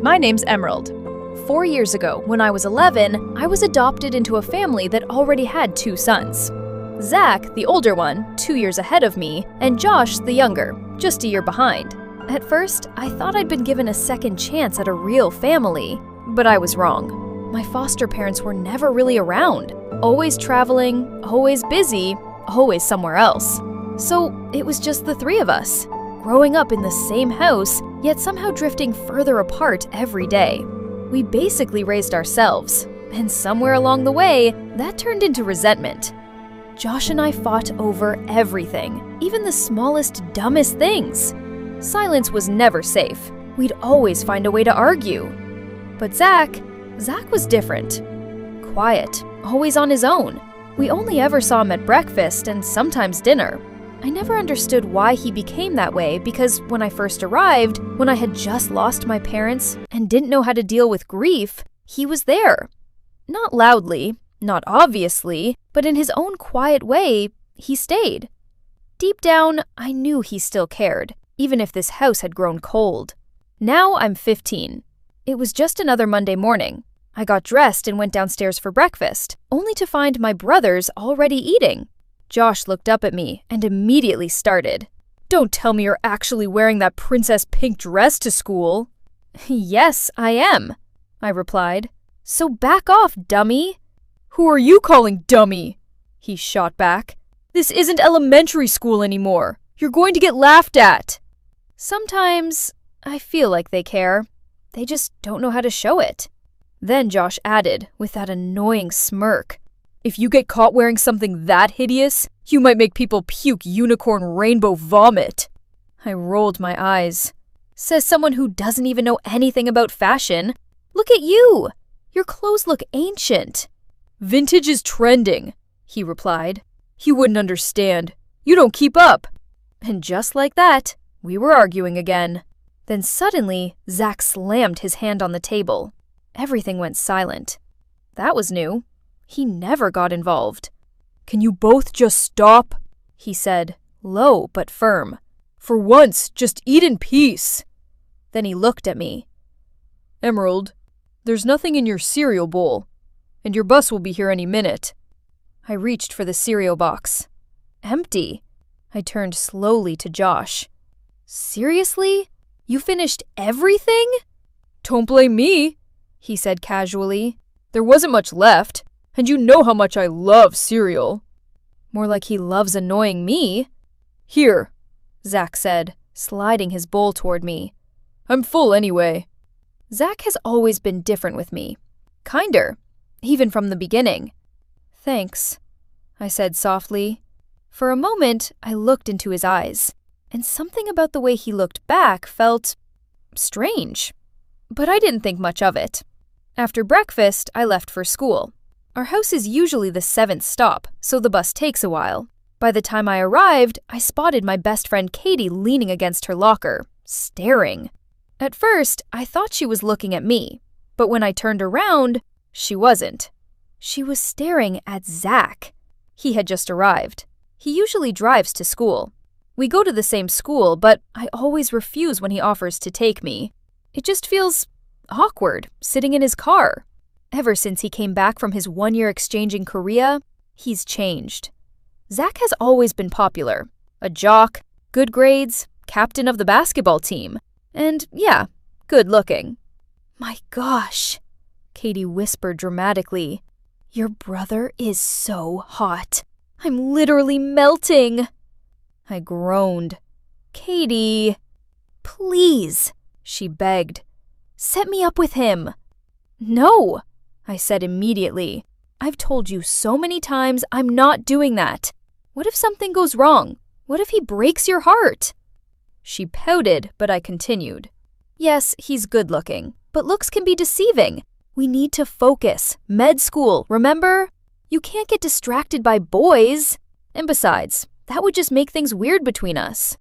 My name's Emerald. 4 years ago, when I was 11, I was adopted into a family that already had 2 sons. Zach, the older one, 2 years ahead of me, and Josh, the younger, just a year behind. At first, I thought I'd been given a second chance at a real family, but I was wrong. My foster parents were never really around, always traveling, always busy, always somewhere else. So it was just the 3 of us, growing up in the same house, yet somehow drifting further apart every day. We basically raised ourselves, and somewhere along the way, that turned into resentment. Josh and I fought over everything, even the smallest, dumbest things. Silence was never safe. We'd always find a way to argue. But Zach was different. Quiet, always on his own. We only ever saw him at breakfast and sometimes dinner. I never understood why he became that way because when I first arrived, when I had just lost my parents and didn't know how to deal with grief, he was there. Not loudly, not obviously, but in his own quiet way, he stayed. Deep down, I knew he still cared, even if this house had grown cold. Now I'm 15. It was just another Monday morning. I got dressed and went downstairs for breakfast, only to find my brothers already eating. Josh looked up at me and immediately started. "Don't tell me you're actually wearing that princess pink dress to school." "Yes, I am," I replied. "So back off, dummy." "Who are you calling dummy?" he shot back. "This isn't elementary school anymore. You're going to get laughed at." Sometimes I feel like they care. They just don't know how to show it. Then Josh added, with that annoying smirk, "If you get caught wearing something that hideous, you might make people puke unicorn rainbow vomit." I rolled my eyes. Says someone who doesn't even know anything about fashion. Look at you. Your clothes look ancient. "Vintage is trending," he replied. "You wouldn't understand. You don't keep up." And just like that, we were arguing again. Then suddenly, Zach slammed his hand on the table. Everything went silent. That was new. He never got involved. "Can you both just stop?" he said, low but firm. "For once, just eat in peace." Then he looked at me. "Emerald, there's nothing in your cereal bowl, and your bus will be here any minute." I reached for the cereal box. Empty. I turned slowly to Josh. "Seriously? You finished everything?" "Don't blame me," he said casually. "There wasn't much left. And you know how much I love cereal." More like he loves annoying me. "Here," Zach said, sliding his bowl toward me. "I'm full anyway." Zach has always been different with me. Kinder, even from the beginning. "Thanks," I said softly. For a moment, I looked into his eyes, and something about the way he looked back felt strange. But I didn't think much of it. After breakfast, I left for school. Our house is usually the 7th stop, so the bus takes a while. By the time I arrived, I spotted my best friend Katie leaning against her locker, staring. At first, I thought she was looking at me, but when I turned around, she wasn't. She was staring at Zach. He had just arrived. He usually drives to school. We go to the same school, but I always refuse when he offers to take me. It just feels awkward, sitting in his car. Ever since he came back from his 1-year exchange in Korea, he's changed. Zach has always been popular. A jock, good grades, captain of the basketball team, and yeah, good looking. "My gosh," Katie whispered dramatically. "Your brother is so hot. I'm literally melting." I groaned. "Katie, please," she begged. "Set me up with him." "No," I said immediately. "I've told you so many times I'm not doing that. What if something goes wrong? What if he breaks your heart?" She pouted, but I continued. "Yes, he's good looking, but looks can be deceiving. We need to focus. Med school, remember? You can't get distracted by boys. And besides, that would just make things weird between us."